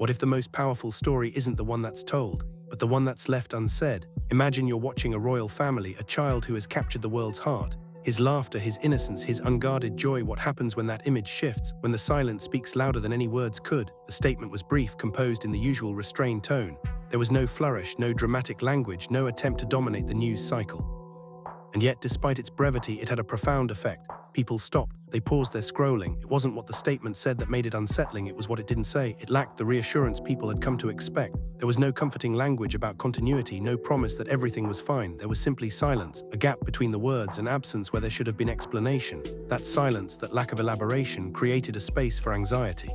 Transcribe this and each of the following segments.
What if the most powerful story isn't the one that's told, but the one that's left unsaid? Imagine you're watching a royal family, a child who has captured the world's heart. His laughter, his innocence, his unguarded joy. What happens when that image shifts, when the silence speaks louder than any words could? The statement was brief, composed in the usual restrained tone. There was no flourish, no dramatic language, no attempt to dominate the news cycle. And yet, despite its brevity, it had a profound effect. People stopped. They paused their scrolling. It wasn't what the statement said that made it unsettling, it was what it didn't say. It lacked the reassurance people had come to expect. There was no comforting language about continuity, no promise that everything was fine. There was simply silence, a gap between the words, an absence where there should have been explanation. That silence, that lack of elaboration, created a space for anxiety.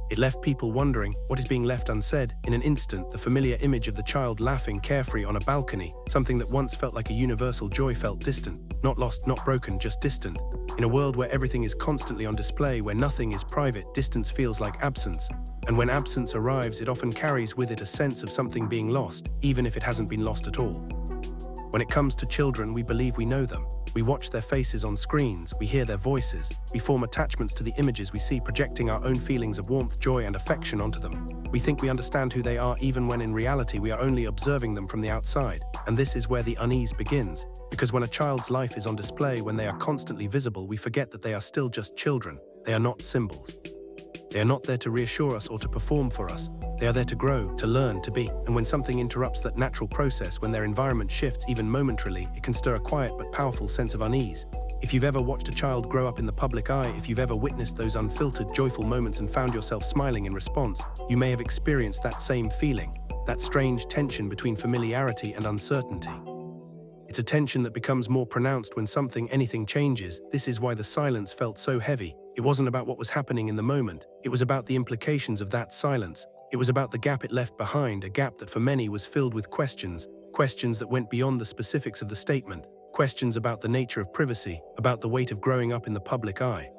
It left people wondering, what is being left unsaid? In an instant, the familiar image of the child laughing carefree on a balcony, something that once felt like a universal joy, felt distant. Not lost, not broken, just distant. In a world where everything is constantly on display, where nothing is private, distance feels like absence. And when absence arrives, it often carries with it a sense of something being lost, even if it hasn't been lost at all. When it comes to children, we believe we know them. We watch their faces on screens, we hear their voices, we form attachments to the images we see, projecting our own feelings of warmth, joy, and affection onto them. We think we understand who they are, even when in reality we are only observing them from the outside. And this is where the unease begins. Because when a child's life is on display, when they are constantly visible, we forget that they are still just children. They are not symbols. They are not there to reassure us or to perform for us. They are there to grow, to learn, to be. And when something interrupts that natural process, when their environment shifts even momentarily, it can stir a quiet but powerful sense of unease. If you've ever watched a child grow up in the public eye, if you've ever witnessed those unfiltered, joyful moments and found yourself smiling in response, you may have experienced that same feeling, that strange tension between familiarity and uncertainty. It's a tension that becomes more pronounced when anything changes. This is why the silence felt so heavy. It wasn't about what was happening in the moment. It was about the implications of that silence. It was about the gap it left behind, a gap that for many was filled with questions that went beyond the specifics of the statement, questions about the nature of privacy, about the weight of growing up in the public eye,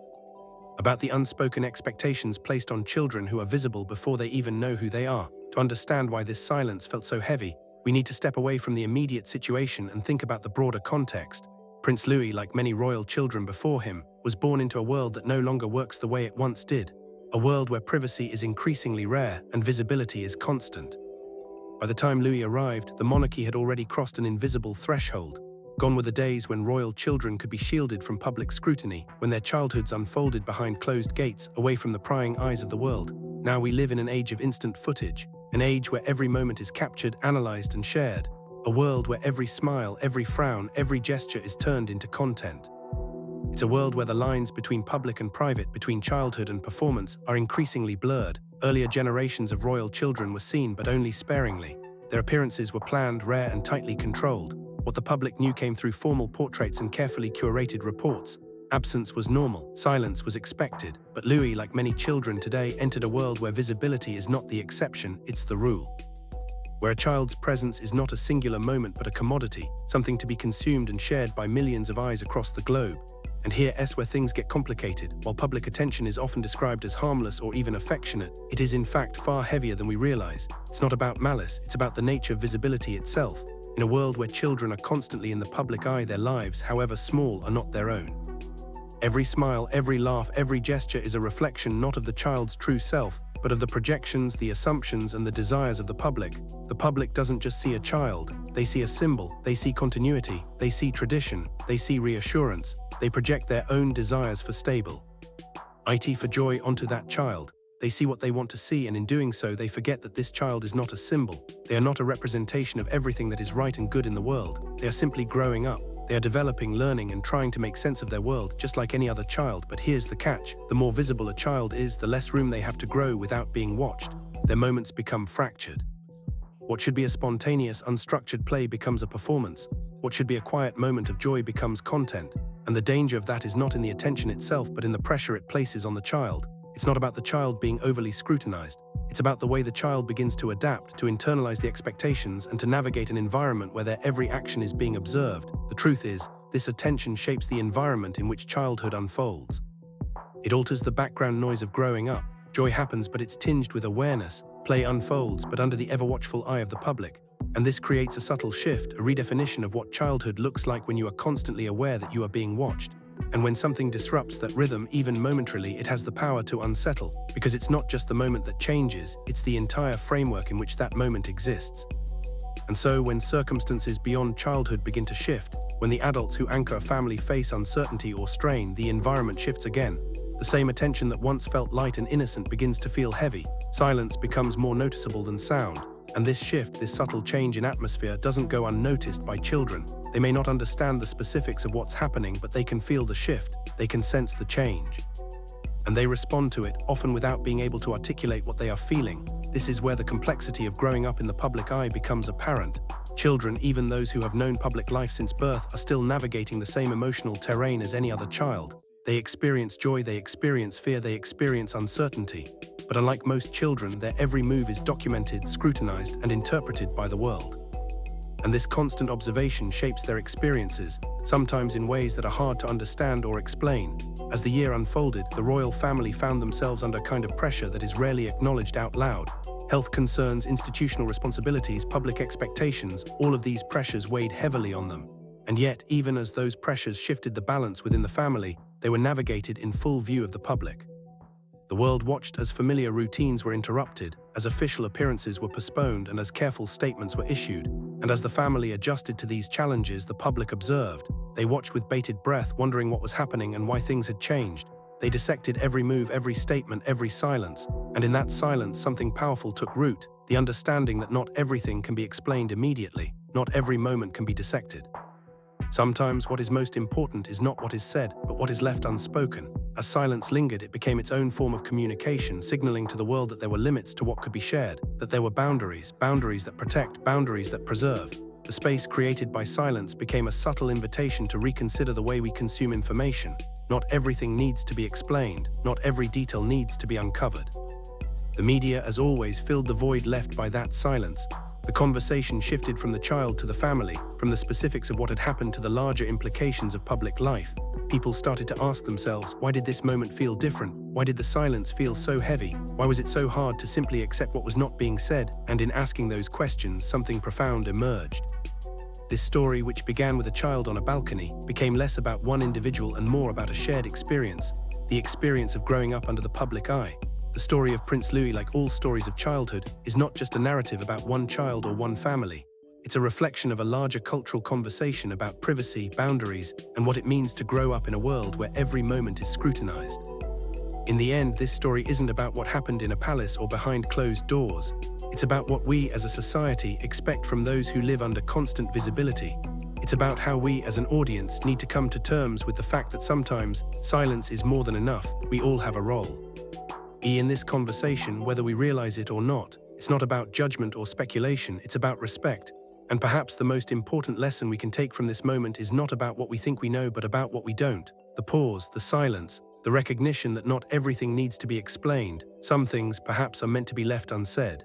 about the unspoken expectations placed on children who are visible before they even know who they are. To understand why this silence felt so heavy, we need to step away from the immediate situation and think about the broader context. Prince Louis, like many royal children before him, was born into a world that no longer works the way it once did. A world where privacy is increasingly rare and visibility is constant. By the time Louis arrived, the monarchy had already crossed an invisible threshold. Gone were the days when royal children could be shielded from public scrutiny, when their childhoods unfolded behind closed gates, away from the prying eyes of the world. Now we live in an age of instant footage, an age where every moment is captured, analyzed, and shared. A world where every smile, every frown, every gesture is turned into content. It's a world where the lines between public and private, between childhood and performance, are increasingly blurred. Earlier generations of royal children were seen, but only sparingly. Their appearances were planned, rare, and tightly controlled. What the public knew came through formal portraits and carefully curated reports. Absence was normal, silence was expected. But Louis, like many children today, entered a world where visibility is not the exception, it's the rule. Where a child's presence is not a singular moment but a commodity, something to be consumed and shared by millions of eyes across the globe. And here's where things get complicated. While public attention is often described as harmless or even affectionate, it is in fact far heavier than we realize. It's not about malice, it's about the nature of visibility itself. In a world where children are constantly in the public eye, their lives, however small, are not their own. Every smile, every laugh, every gesture is a reflection not of the child's true self, but of the projections, the assumptions, and the desires of the public. The public doesn't just see a child, they see a symbol, they see continuity, they see tradition, they see reassurance. They project their own desires for stable, for joy onto that child. They see what they want to see, and in doing so, they forget that this child is not a symbol. They are not a representation of everything that is right and good in the world. They are simply growing up. They are developing, learning, and trying to make sense of their world, just like any other child. But here's the catch. The more visible a child is, the less room they have to grow without being watched. Their moments become fractured. What should be a spontaneous, unstructured play becomes a performance. What should be a quiet moment of joy becomes content. And the danger of that is not in the attention itself, but in the pressure it places on the child. It's not about the child being overly scrutinized. It's about the way the child begins to adapt, to internalize the expectations, and to navigate an environment where their every action is being observed. The truth is, this attention shapes the environment in which childhood unfolds. It alters the background noise of growing up. Joy happens, but it's tinged with awareness. Play unfolds, but under the ever-watchful eye of the public. And this creates a subtle shift, a redefinition of what childhood looks like when you are constantly aware that you are being watched. And when something disrupts that rhythm, even momentarily, it has the power to unsettle, because it's not just the moment that changes, it's the entire framework in which that moment exists. And so, when circumstances beyond childhood begin to shift, when the adults who anchor a family face uncertainty or strain, the environment shifts again. The same attention that once felt light and innocent begins to feel heavy. Silence becomes more noticeable than sound. And this shift, this subtle change in atmosphere, doesn't go unnoticed by children. They may not understand the specifics of what's happening, but they can feel the shift. They can sense the change. And they respond to it, often without being able to articulate what they are feeling. This is where the complexity of growing up in the public eye becomes apparent. Children, even those who have known public life since birth, are still navigating the same emotional terrain as any other child. They experience joy, they experience fear, they experience uncertainty. But unlike most children, their every move is documented, scrutinized, and interpreted by the world. And this constant observation shapes their experiences, sometimes in ways that are hard to understand or explain. As the year unfolded, the royal family found themselves under a kind of pressure that is rarely acknowledged out loud. Health concerns, institutional responsibilities, public expectations, all of these pressures weighed heavily on them. And yet, even as those pressures shifted the balance within the family, they were navigated in full view of the public. The world watched as familiar routines were interrupted, as official appearances were postponed, and as careful statements were issued. And as the family adjusted to these challenges, the public observed. They watched with bated breath, wondering what was happening and why things had changed. They dissected every move, every statement, every silence. And in that silence, something powerful took root, the understanding that not everything can be explained immediately, not every moment can be dissected. Sometimes what is most important is not what is said, but what is left unspoken. As silence lingered, it became its own form of communication, signaling to the world that there were limits to what could be shared, that there were boundaries, boundaries that protect, boundaries that preserve. The space created by silence became a subtle invitation to reconsider the way we consume information. Not everything needs to be explained, not every detail needs to be uncovered. The media, as always, filled the void left by that silence. The conversation shifted from the child to the family, from the specifics of what had happened to the larger implications of public life. People started to ask themselves, why did this moment feel different? Why did the silence feel so heavy? Why was it so hard to simply accept what was not being said? And in asking those questions, something profound emerged. This story, which began with a child on a balcony, became less about one individual and more about a shared experience, the experience of growing up under the public eye. The story of Prince Louis, like all stories of childhood, is not just a narrative about one child or one family. It's a reflection of a larger cultural conversation about privacy, boundaries, and what it means to grow up in a world where every moment is scrutinized. In the end, this story isn't about what happened in a palace or behind closed doors. It's about what we as a society expect from those who live under constant visibility. It's about how we as an audience need to come to terms with the fact that sometimes silence is more than enough. We all have a role. In this conversation, whether we realize it or not, it's not about judgment or speculation, it's about respect. And perhaps the most important lesson we can take from this moment is not about what we think we know, but about what we don't. The pause, the silence, the recognition that not everything needs to be explained. Some things perhaps are meant to be left unsaid.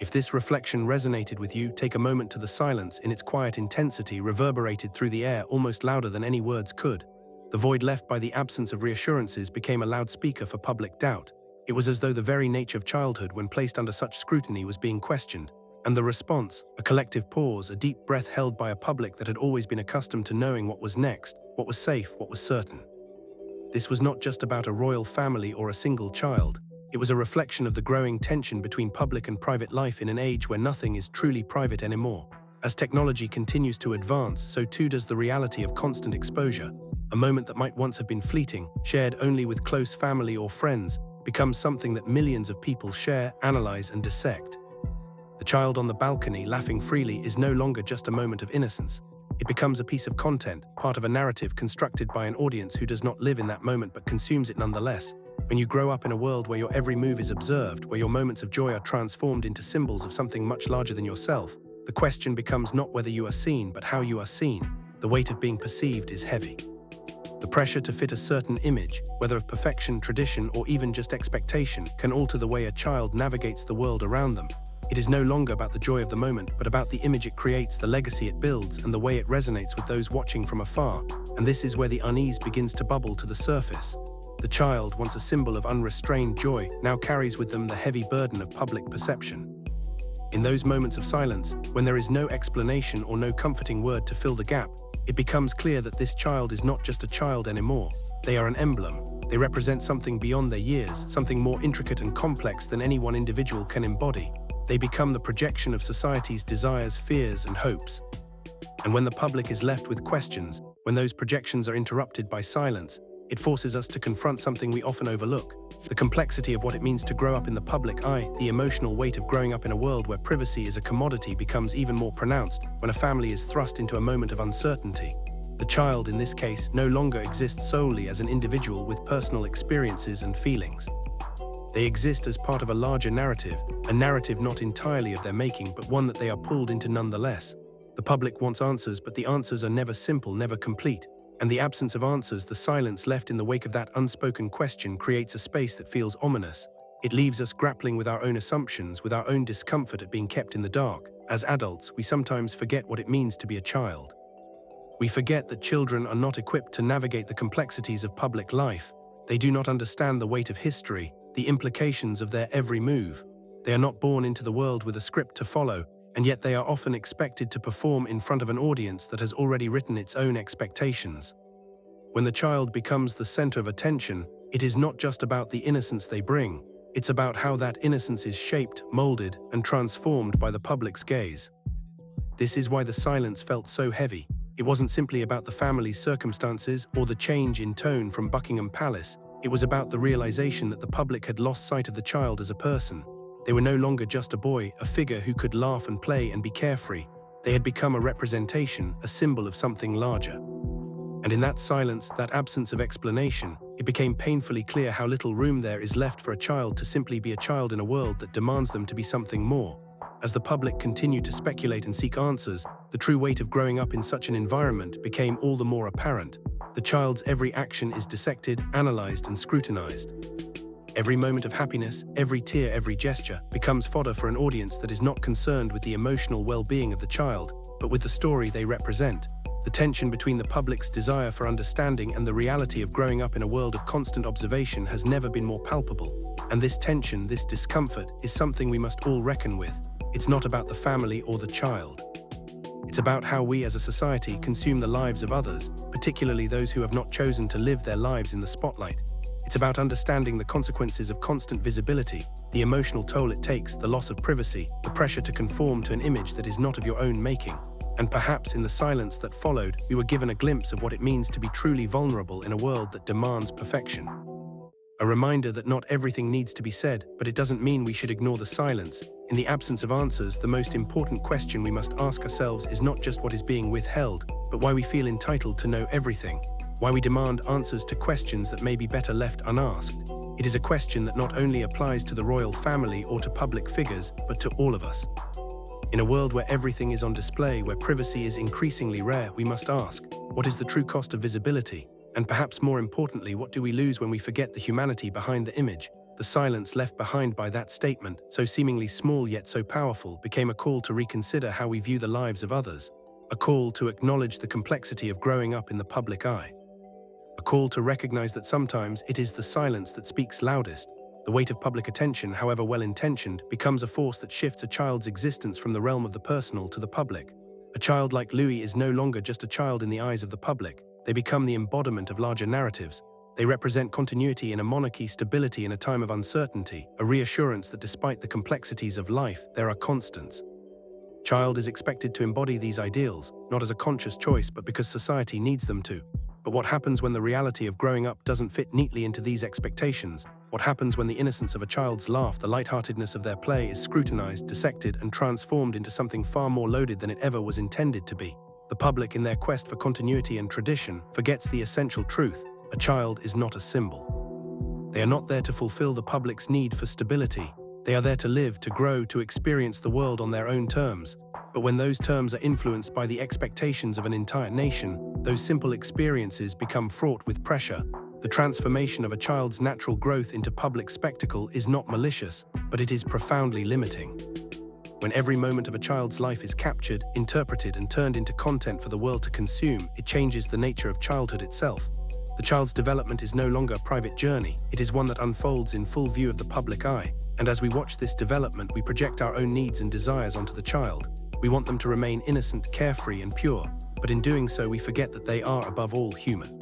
If this reflection resonated with you, take a moment to the silence in its quiet intensity reverberated through the air almost louder than any words could. The void left by the absence of reassurances became a loudspeaker for public doubt. It was as though the very nature of childhood, when placed under such scrutiny, was being questioned. And the response, a collective pause, a deep breath held by a public that had always been accustomed to knowing what was next, what was safe, what was certain. This was not just about a royal family or a single child. It was a reflection of the growing tension between public and private life in an age where nothing is truly private anymore. As technology continues to advance, so too does the reality of constant exposure. A moment that might once have been fleeting, shared only with close family or friends, becomes something that millions of people share, analyze, and dissect. The child on the balcony laughing freely is no longer just a moment of innocence. It becomes a piece of content, part of a narrative constructed by an audience who does not live in that moment but consumes it nonetheless. When you grow up in a world where your every move is observed, where your moments of joy are transformed into symbols of something much larger than yourself, the question becomes not whether you are seen, but how you are seen. The weight of being perceived is heavy. The pressure to fit a certain image, whether of perfection, tradition, or even just expectation, can alter the way a child navigates the world around them. It is no longer about the joy of the moment, but about the image it creates, the legacy it builds, and the way it resonates with those watching from afar. And this is where the unease begins to bubble to the surface. The child, once a symbol of unrestrained joy, now carries with them the heavy burden of public perception. In those moments of silence, when there is no explanation or no comforting word to fill the gap, it becomes clear that this child is not just a child anymore. They are an emblem. They represent something beyond their years, something more intricate and complex than any one individual can embody. They become the projection of society's desires, fears, and hopes. And when the public is left with questions, when those projections are interrupted by silence, it forces us to confront something we often overlook: the complexity of what it means to grow up in the public eye. The emotional weight of growing up in a world where privacy is a commodity becomes even more pronounced when a family is thrust into a moment of uncertainty. The child, in this case, no longer exists solely as an individual with personal experiences and feelings. They exist as part of a larger narrative, a narrative not entirely of their making, but one that they are pulled into nonetheless. The public wants answers, but the answers are never simple, never complete. And the absence of answers, the silence left in the wake of that unspoken question, creates a space that feels ominous. It leaves us grappling with our own assumptions, with our own discomfort at being kept in the dark. As adults, we sometimes forget what it means to be a child. We forget that children are not equipped to navigate the complexities of public life. They do not understand the weight of history, the implications of their every move. They are not born into the world with a script to follow, and yet they are often expected to perform in front of an audience that has already written its own expectations. When the child becomes the center of attention, it is not just about the innocence they bring. It's about how that innocence is shaped, molded, and transformed by the public's gaze. This is why the silence felt so heavy. It wasn't simply about the family's circumstances or the change in tone from Buckingham Palace. It was about the realization that the public had lost sight of the child as a person. They were no longer just a boy, a figure who could laugh and play and be carefree. They had become a representation, a symbol of something larger. And in that silence, that absence of explanation, it became painfully clear how little room there is left for a child to simply be a child in a world that demands them to be something more. As the public continued to speculate and seek answers, the true weight of growing up in such an environment became all the more apparent. The child's every action is dissected, analyzed, and scrutinized. Every moment of happiness, every tear, every gesture becomes fodder for an audience that is not concerned with the emotional well-being of the child, but with the story they represent. The tension between the public's desire for understanding and the reality of growing up in a world of constant observation has never been more palpable. And this tension, this discomfort, is something we must all reckon with. It's not about the family or the child. It's about how we as a society consume the lives of others, particularly those who have not chosen to live their lives in the spotlight. It's about understanding the consequences of constant visibility, the emotional toll it takes, the loss of privacy, the pressure to conform to an image that is not of your own making. And perhaps in the silence that followed, we were given a glimpse of what it means to be truly vulnerable in a world that demands perfection. A reminder that not everything needs to be said, but it doesn't mean we should ignore the silence. In the absence of answers, the most important question we must ask ourselves is not just what is being withheld, but why we feel entitled to know everything, why we demand answers to questions that may be better left unasked. It is a question that not only applies to the royal family or to public figures, but to all of us. In a world where everything is on display, where privacy is increasingly rare, we must ask, what is the true cost of visibility? And perhaps more importantly, what do we lose when we forget the humanity behind the image? The silence left behind by that statement, so seemingly small yet so powerful, became a call to reconsider how we view the lives of others. A call to acknowledge the complexity of growing up in the public eye. A call to recognize that sometimes it is the silence that speaks loudest. The weight of public attention, however well-intentioned, becomes a force that shifts a child's existence from the realm of the personal to the public. A child like Louis is no longer just a child in the eyes of the public. They become the embodiment of larger narratives. They represent continuity in a monarchy, stability in a time of uncertainty, a reassurance that despite the complexities of life, there are constants. Child is expected to embody these ideals, not as a conscious choice, but because society needs them to. But what happens when the reality of growing up doesn't fit neatly into these expectations? What happens when the innocence of a child's laugh, the lightheartedness of their play, is scrutinized, dissected, and transformed into something far more loaded than it ever was intended to be? The public, in their quest for continuity and tradition, forgets the essential truth: a child is not a symbol. They are not there to fulfill the public's need for stability. They are there to live, to grow, to experience the world on their own terms. But when those terms are influenced by the expectations of an entire nation, those simple experiences become fraught with pressure. The transformation of a child's natural growth into public spectacle is not malicious, but it is profoundly limiting. When every moment of a child's life is captured, interpreted, and turned into content for the world to consume, it changes the nature of childhood itself. The child's development is no longer a private journey, it is one that unfolds in full view of the public eye. And as we watch this development, we project our own needs and desires onto the child. We want them to remain innocent, carefree, and pure. but in doing so we forget that they are above all human.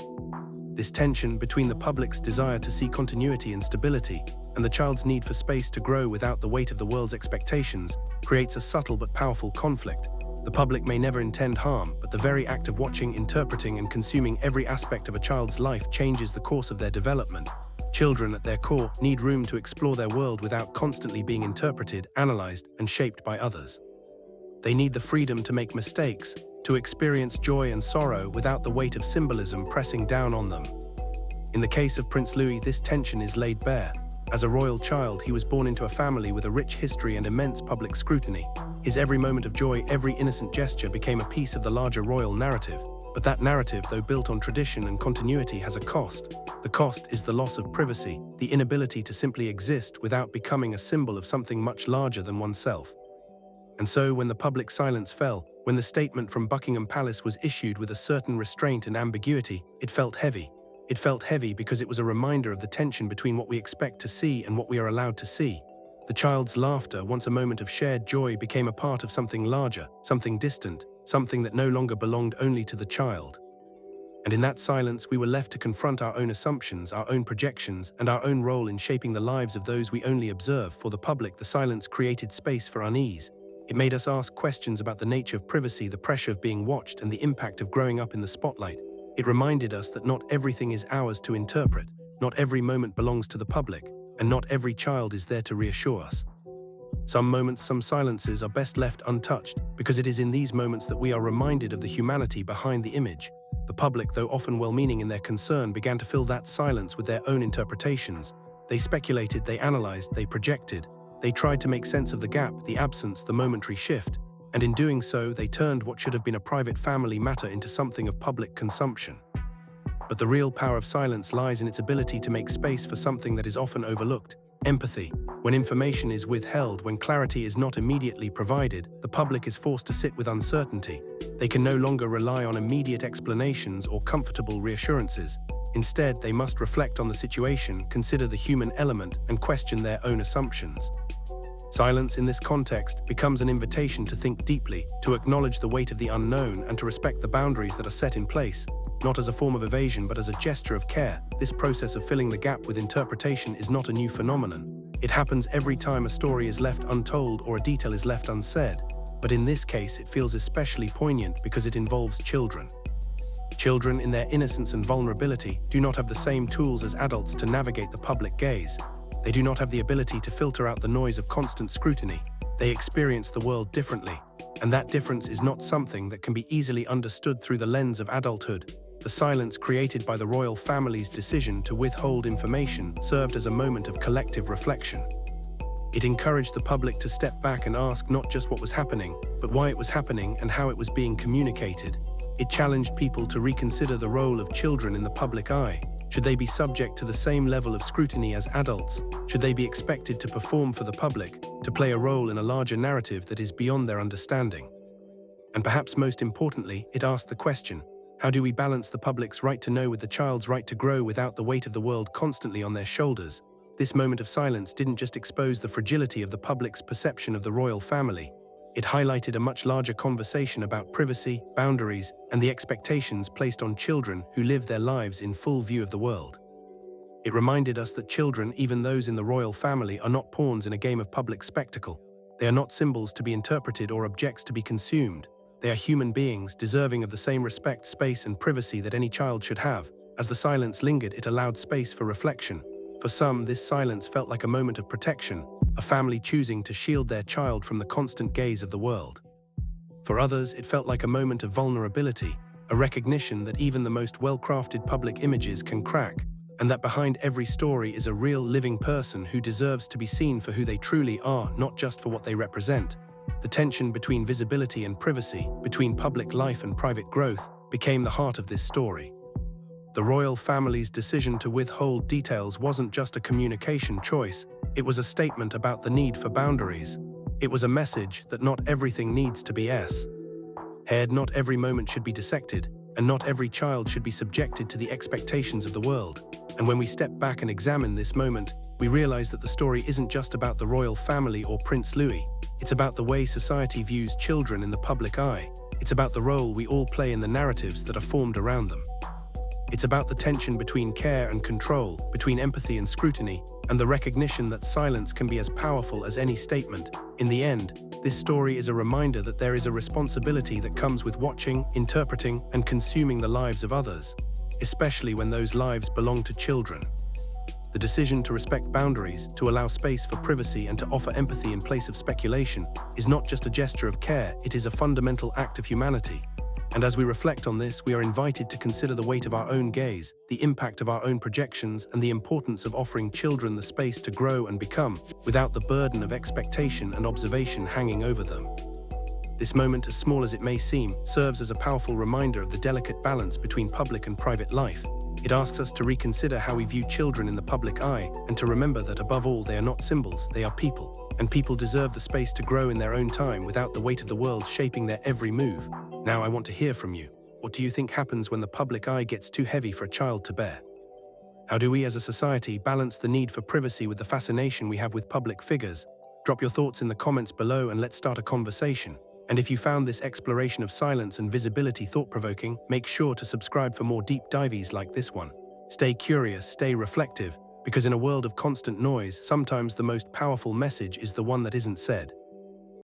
This tension between the public's desire to see continuity and stability and the child's need for space to grow without the weight of the world's expectations creates a subtle but powerful conflict. The public may never intend harm, but the very act of watching, interpreting, and consuming every aspect of a child's life changes the course of their development. Children, at their core, need room to explore their world without constantly being interpreted, analyzed, and shaped by others. They need the freedom to make mistakes, to experience joy and sorrow without the weight of symbolism pressing down on them. In the case of Prince Louis, this tension is laid bare. As a royal child, he was born into a family with a rich history and immense public scrutiny. His every moment of joy, every innocent gesture became a piece of the larger royal narrative. But that narrative, though built on tradition and continuity, has a cost. The cost is the loss of privacy, the inability to simply exist without becoming a symbol of something much larger than oneself. And so, when the public silence fell, when the statement from Buckingham Palace was issued with a certain restraint and ambiguity, it felt heavy. It felt heavy because it was a reminder of the tension between what we expect to see and what we are allowed to see. The child's laughter, once a moment of shared joy, became a part of something larger, something distant, something that no longer belonged only to the child. And in that silence, we were left to confront our own assumptions, our own projections, and our own role in shaping the lives of those we only observe. For the public, the silence created space for unease. It made us ask questions about the nature of privacy, the pressure of being watched, and the impact of growing up in the spotlight. It reminded us that not everything is ours to interpret, not every moment belongs to the public, and not every child is there to reassure us. Some moments, some silences are best left untouched, because it is in these moments that we are reminded of the humanity behind the image. The public, though often well-meaning in their concern, began to fill that silence with their own interpretations. They speculated, they analyzed, they projected. They tried to make sense of the gap, the absence, the momentary shift. And in doing so, they turned what should have been a private family matter into something of public consumption. But the real power of silence lies in its ability to make space for something that is often overlooked: empathy. When information is withheld, when clarity is not immediately provided, the public is forced to sit with uncertainty. They can no longer rely on immediate explanations or comfortable reassurances. Instead, they must reflect on the situation, consider the human element, and question their own assumptions. Silence in this context becomes an invitation to think deeply, to acknowledge the weight of the unknown, and to respect the boundaries that are set in place, not as a form of evasion but as a gesture of care. This process of filling the gap with interpretation is not a new phenomenon. It happens every time a story is left untold or a detail is left unsaid. But in this case, it feels especially poignant because it involves children. Children, in their innocence and vulnerability, do not have the same tools as adults to navigate the public gaze. They do not have the ability to filter out the noise of constant scrutiny. They experience the world differently, and that difference is not something that can be easily understood through the lens of adulthood. The silence created by the royal family's decision to withhold information served as a moment of collective reflection. It encouraged the public to step back and ask not just what was happening, but why it was happening and how it was being communicated. It challenged people to reconsider the role of children in the public eye. Should they be subject to the same level of scrutiny as adults? Should they be expected to perform for the public, to play a role in a larger narrative that is beyond their understanding? And perhaps most importantly, it asked the question: how do we balance the public's right to know with the child's right to grow without the weight of the world constantly on their shoulders? This moment of silence didn't just expose the fragility of the public's perception of the royal family. It highlighted a much larger conversation about privacy, boundaries, and the expectations placed on children who live their lives in full view of the world. It reminded us that children, even those in the royal family, are not pawns in a game of public spectacle. They are not symbols to be interpreted or objects to be consumed. They are human beings, deserving of the same respect, space, and privacy that any child should have. As the silence lingered, it allowed space for reflection. For some, this silence felt like a moment of protection, a family choosing to shield their child from the constant gaze of the world. For others, it felt like a moment of vulnerability, a recognition that even the most well-crafted public images can crack, and that behind every story is a real living person who deserves to be seen for who they truly are, not just for what they represent. The tension between visibility and privacy, between public life and private growth, became the heart of this story. The royal family's decision to withhold details wasn't just a communication choice, it was a statement about the need for boundaries. It was a message that not everything needs to be aired, not every moment should be dissected, and not every child should be subjected to the expectations of the world. And when we step back and examine this moment, we realize that the story isn't just about the royal family or Prince Louis. It's about the way society views children in the public eye. It's about the role we all play in the narratives that are formed around them. It's about the tension between care and control, between empathy and scrutiny, and the recognition that silence can be as powerful as any statement. In the end, this story is a reminder that there is a responsibility that comes with watching, interpreting, and consuming the lives of others, especially when those lives belong to children. The decision to respect boundaries, to allow space for privacy, and to offer empathy in place of speculation is not just a gesture of care, it is a fundamental act of humanity. And as we reflect on this, we are invited to consider the weight of our own gaze, the impact of our own projections, and the importance of offering children the space to grow and become, without the burden of expectation and observation hanging over them. This moment, as small as it may seem, serves as a powerful reminder of the delicate balance between public and private life. It asks us to reconsider how we view children in the public eye, and to remember that above all, they are not symbols, they are people. And people deserve the space to grow in their own time without the weight of the world shaping their every move. Now I want to hear from you. What do you think happens when the public eye gets too heavy for a child to bear? How do we as a society balance the need for privacy with the fascination we have with public figures? Drop your thoughts in the comments below and let's start a conversation. And if you found this exploration of silence and visibility thought-provoking, make sure to subscribe for more deep dives like this one. Stay curious, stay reflective, because in a world of constant noise, sometimes the most powerful message is the one that isn't said.